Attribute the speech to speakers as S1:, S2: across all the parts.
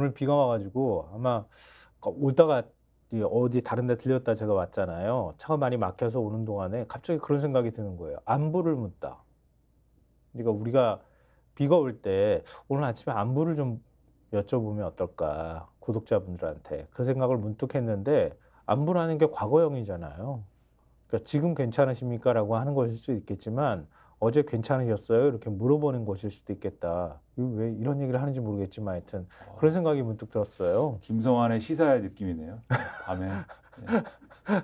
S1: 오늘 비가 와가지고 아마 오다가 어디 다른 데 들렸다 제가 왔잖아요. 차가 많이 막혀서 오는 동안에 갑자기 그런 생각이 드는 거예요. 안부를 묻다. 그러니까 우리가 비가 올 때 오늘 아침에 안부를 좀 여쭤보면 어떨까, 구독자분들한테. 그 생각을 문득 했는데 안부라는 게 과거형이잖아요. 그러니까 "지금 괜찮으십니까?"라고 하는 것일 수도 있겠지만 "어제 괜찮으셨어요?" 이렇게 물어보는 것일 수도 있겠다. 이거 왜 이런 얘기를 하는지 모르겠지만 하여튼 그런 생각이 문득 들었어요.
S2: 김성환의 시사야 느낌이네요. 밤에.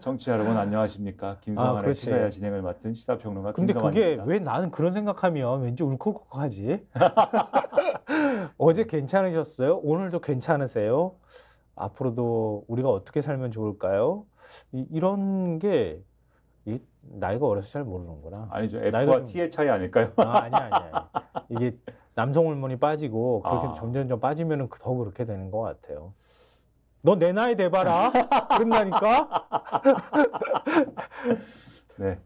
S2: 청취자 여러분 안녕하십니까? 김성환의
S1: 그렇지.
S2: 시사야 진행을 맡은 시사평론가
S1: 근데 그게
S2: 김성환입니다.
S1: 왜 나는 그런 생각하면 왠지 울컥울컥하지? 어제 괜찮으셨어요? 오늘도 괜찮으세요? 앞으로도 우리가 어떻게 살면 좋을까요? 이런 게 나이가 어려서 잘 모르는구나.
S2: 아니죠.
S1: 나이가
S2: F와
S1: 좀
S2: T의 차이 아닐까요?
S1: 아니야. 이게 남성 호르몬이 빠지고 그렇게
S2: 아.
S1: 점점 빠지면은 더 그렇게 되는 것 같아요. "너 내 나이 돼봐라." 그런다니까?
S2: 네.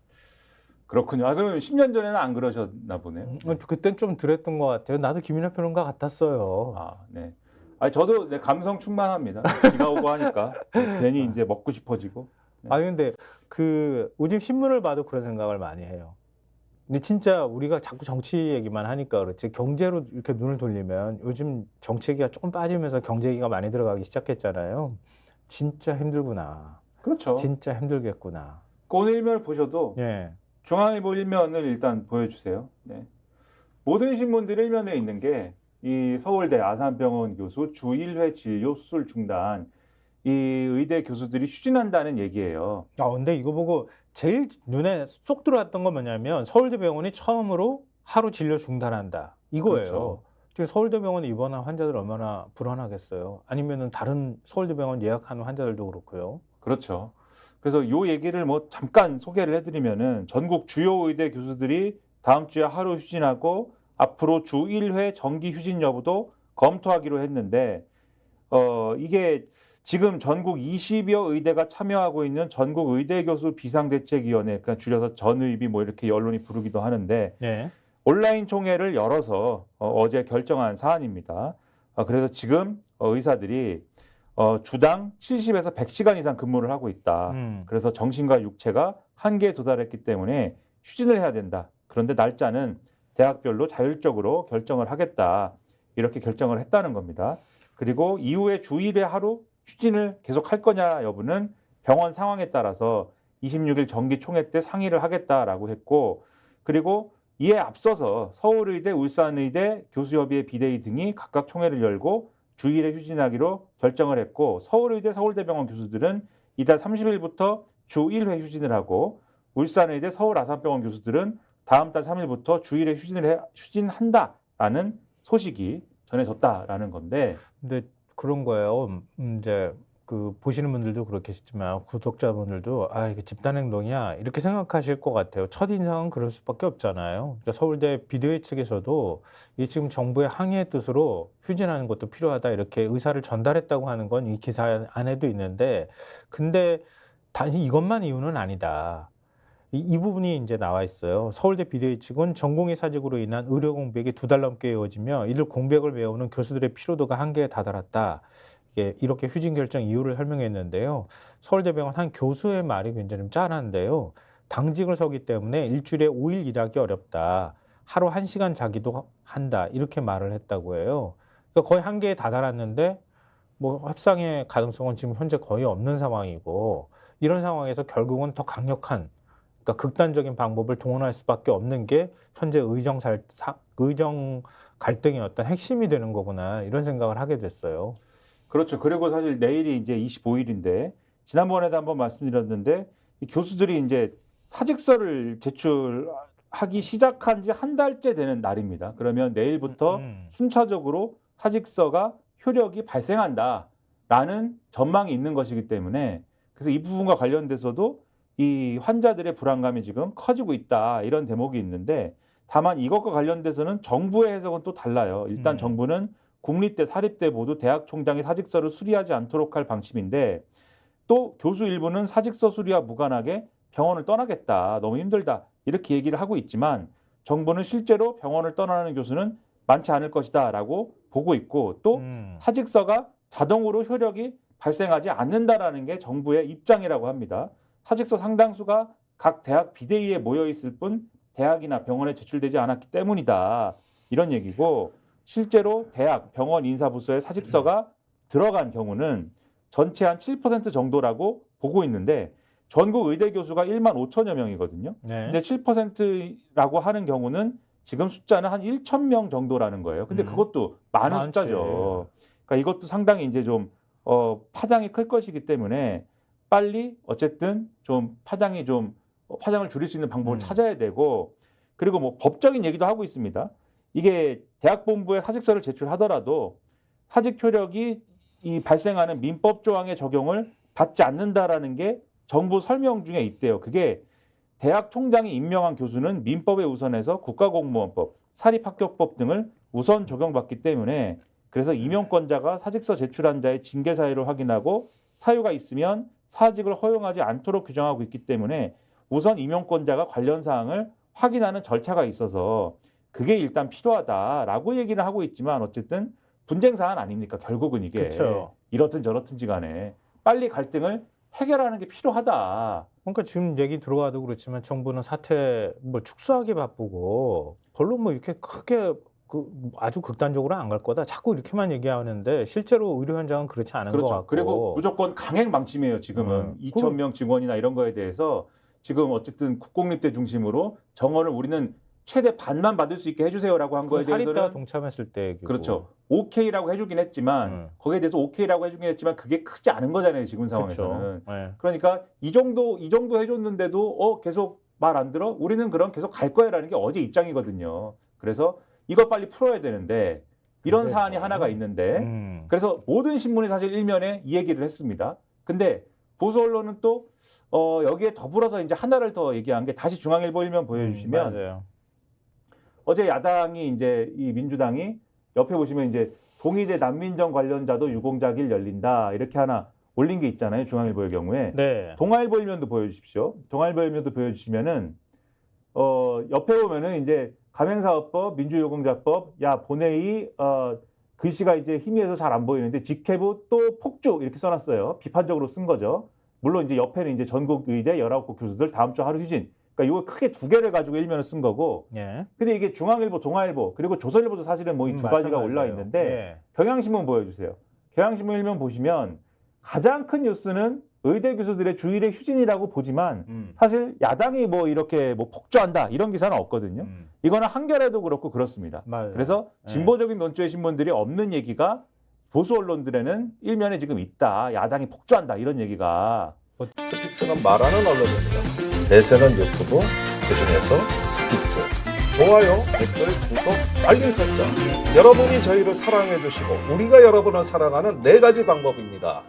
S2: 그렇군요. 그러면 10년 전에는 안 그러셨나 보네요.
S1: 그땐 좀 덜했던 것 같아요. 나도 김연아 평론가 같았어요.
S2: 네. 저도 감성 충만합니다. 비가 오고 하니까 괜히 이제 먹고 싶어지고. 네.
S1: 근데 요즘 신문을 봐도 그런 생각을 많이 해요. 근데 진짜 우리가 자꾸 정치 얘기만 하니까 그렇지, 경제로 이렇게 눈을 돌리면 요즘 정치 얘기가 조금 빠지면서 경제 얘기가 많이 들어가기 시작했잖아요. 진짜 힘들구나.
S2: 그렇죠.
S1: 진짜 힘들겠구나.
S2: 오늘 일면을 보셔도
S1: 예.
S2: 중앙일보 일면을 일단 보여주세요. 네. 모든 신문들 일면에 있는 게 이 서울대 아산병원 교수 주 1회 진료 수술 중단, 이 의대 교수들이 추진한다는 얘기예요.
S1: 근데 이거 보고 제일 눈에 쏙 들어왔던 건 뭐냐면 서울대병원이 처음으로 하루 진료 중단한다, 이거예요.
S2: 그렇죠.
S1: 지금 서울대병원에 입원한 환자들 얼마나 불안하겠어요. 아니면은 다른 서울대병원 예약하는 환자들도 그렇고요.
S2: 그렇죠. 그래서 요 얘기를 잠깐 소개를 해드리면은 전국 주요 의대 교수들이 다음 주에 하루 휴진하고 앞으로 주 1회 정기 휴진 여부도 검토하기로 했는데, 이게 지금 전국 20여 의대가 참여하고 있는 전국 의대교수 비상대책위원회, 그러니까 줄여서 전의비 이렇게 언론이 부르기도 하는데,
S1: 예.
S2: 온라인 총회를 열어서 어제 결정한 사안입니다. 그래서 지금 의사들이 주당 70에서 100시간 이상 근무를 하고 있다. 그래서 정신과 육체가 한계에 도달했기 때문에 휴진을 해야 된다. 그런데 날짜는 대학별로 자율적으로 결정을 하겠다. 이렇게 결정을 했다는 겁니다. 그리고 이후에 주 1회 하루 휴진을 계속 할 거냐 여부는 병원 상황에 따라서 26일 정기총회 때 상의를 하겠다라고 했고, 그리고 이에 앞서서 서울의대, 울산의대, 교수협의회 비대위 등이 각각 총회를 열고 주 1회 휴진하기로 결정을 했고, 서울의대, 서울대병원 교수들은 이달 30일부터 주 1회 휴진을 하고, 울산의대, 서울아산병원 교수들은 다음 달 3일부터 주 1회 휴진한다라는 소식이 전해졌다라는 건데.
S1: 근데 그런 거예요. 이제 보시는 분들도 그렇겠지만 구독자분들도 이게 집단 행동이야 이렇게 생각하실 것 같아요. 첫인상은 그럴 수밖에 없잖아요. 그러니까 서울대 비대위 측에서도 이 지금 정부의 항의의 뜻으로 휴진하는 것도 필요하다 이렇게 의사를 전달했다고 하는 건 이 기사 안에도 있는데, 근데 단지 이것만 이유는 아니다. 이 부분이 이제 나와 있어요. 서울대 비대위 측은 전공의 사직으로 인한 의료 공백이 2달 넘게 이어지며 이를 공백을 메우는 교수들의 피로도가 한계에 다다랐다. 이렇게 휴진 결정 이유를 설명했는데요. 서울대병원 한 교수의 말이 굉장히 좀 짠한데요. 당직을 서기 때문에 일주일에 5일 일하기 어렵다. 하루 1시간 자기도 한다. 이렇게 말을 했다고 해요. 그러니까 거의 한계에 다다랐는데 협상의 가능성은 지금 현재 거의 없는 상황이고, 이런 상황에서 결국은 더 강력한, 그러니까 극단적인 방법을 동원할 수밖에 없는 게 현재 의정 갈등의 어떤 핵심이 되는 거구나, 이런 생각을 하게 됐어요.
S2: 그렇죠. 그리고 사실 내일이 이제 25일인데 지난번에도 한번 말씀드렸는데, 이 교수들이 이제 사직서를 제출하기 시작한 지 한 달째 되는 날입니다. 그러면 내일부터 순차적으로 사직서가 효력이 발생한다라는 전망이 있는 것이기 때문에, 그래서 이 부분과 관련돼서도 이 환자들의 불안감이 지금 커지고 있다, 이런 대목이 있는데, 다만 이것과 관련돼서는 정부의 해석은 또 달라요. 일단 정부는 국립대, 사립대 모두 대학 총장이 사직서를 수리하지 않도록 할 방침인데, 또 교수 일부는 사직서 수리와 무관하게 병원을 떠나겠다, 너무 힘들다, 이렇게 얘기를 하고 있지만 정부는 실제로 병원을 떠나는 교수는 많지 않을 것이다 라고 보고 있고 또 사직서가 자동으로 효력이 발생하지 않는다라는 게 정부의 입장이라고 합니다. 사직서 상당수가 각 대학 비대위에 모여 있을 뿐 대학이나 병원에 제출되지 않았기 때문이다. 이런 얘기고 실제로 대학, 병원 인사부서에 사직서가 들어간 경우는 전체 한 7% 정도라고 보고 있는데 전국 의대 교수가 1만 5천여 명이거든요.
S1: 네.
S2: 근데 7%라고 하는 경우는 지금 숫자는 한 1천 명 정도라는 거예요. 근데 그것도 많은
S1: 많지.
S2: 숫자죠. 그러니까 이것도 상당히 이제 좀 파장이 클 것이기 때문에 빨리 어쨌든 좀 파장을 줄일 수 있는 방법을 찾아야 되고 그리고 뭐 법적인 얘기도 하고 있습니다. 이게 대학 본부에 사직서를 제출하더라도 사직 효력이 이 발생하는 민법 조항의 적용을 받지 않는다라는 게 정부 설명 중에 있대요. 그게 대학 총장이 임명한 교수는 민법에 우선해서 국가공무원법, 사립학교법 등을 우선 적용받기 때문에 그래서 임용권자가 사직서 제출한 자의 징계 사유를 확인하고 사유가 있으면 사직을 허용하지 않도록 규정하고 있기 때문에 우선 임용권자가 관련 사항을 확인하는 절차가 있어서 그게 일단 필요하다라고 얘기는 하고 있지만 어쨌든 분쟁 사안 아닙니까? 결국은 이게
S1: 그쵸.
S2: 이렇든 저렇든지 간에 빨리 갈등을 해결하는 게 필요하다.
S1: 그러니까 지금 얘기 들어와도 그렇지만 정부는 사태 뭐 축소하기 바쁘고 별로 뭐 이렇게 크게 아주 극단적으로 안 갈 거다. 자꾸 이렇게만 얘기하는데 실제로 의료 현장은 그렇지 않은 것
S2: 그렇죠.
S1: 같고.
S2: 그리고 무조건 강행 망침이에요. 지금은 2,000명 증원이나 이런 거에 대해서 지금 어쨌든 국공립대 중심으로 정원을 우리는 최대 반만 받을 수 있게 해주세요라고 한 거에
S1: 사립대가
S2: 대해서는
S1: 동참했을 때 얘기고.
S2: 그렇죠. 오케이라고 해주긴 했지만 거기에 대해서 오케이라고 해주긴 했지만 그게 크지 않은 거잖아요. 지금 상황에서는.
S1: 네.
S2: 그러니까 이 정도 해줬는데도 계속 말 안 들어? 우리는 그럼 계속 갈 거야라는 게 어제 입장이거든요. 그래서 이거 빨리 풀어야 되는데 이런
S1: 근데
S2: 사안이 하나가 있는데 그래서 모든 신문이 사실 일면에 이 얘기를 했습니다. 근데 보수 언론은 또 여기에 더불어서 이제 하나를 더 얘기한 게 다시 중앙일보 일면 보여주시면
S1: 맞아요.
S2: 어제 야당이 이제 이 민주당이 옆에 보시면 이제 동의대 난민정 관련자도 유공자길 열린다 이렇게 하나 올린 게 있잖아요. 중앙일보의 경우에.
S1: 네.
S2: 동아일보 일면도 보여주십시오. 동아일보 일면도 보여주시면은 옆에 보면은 이제 가맹사업법, 민주유공자법, 본회의 글씨가 이제 희미해서 잘 안 보이는데 직회부 또 폭주 이렇게 써놨어요. 비판적으로 쓴 거죠. 물론 이제 옆에는 이제 전국 의대 19곳 교수들 다음 주 하루 휴진. 그러니까 이거 크게 두 개를 가지고 일면을 쓴 거고.
S1: 예.
S2: 근데 이게 중앙일보, 동아일보 그리고 조선일보도 사실은 뭐 이 두 가지가
S1: 마찬가지예요.
S2: 올라 있는데
S1: 예.
S2: 경향신문 보여주세요. 경향신문 일면 보시면 가장 큰 뉴스는 의대 교수들의 주일의 휴진이라고 보지만 사실 야당이 뭐 이렇게 뭐 폭주한다 이런 기사는 없거든요. 이거는 한겨레도 그렇고 그렇습니다.
S1: 맞아요.
S2: 그래서 진보적인 논조의 신문들이 없는 얘기가 보수 언론들에는 일면에 지금 있다. 야당이 폭주한다 이런 얘기가.
S3: 스픽스는 말하는 언론입니다. 대세는 유튜브, 그중에서 스픽스. 좋아요, 댓글, 구독, 알림 설정. 여러분이 저희를 사랑해 주시고 우리가 여러분을 사랑하는 4가지 방법입니다.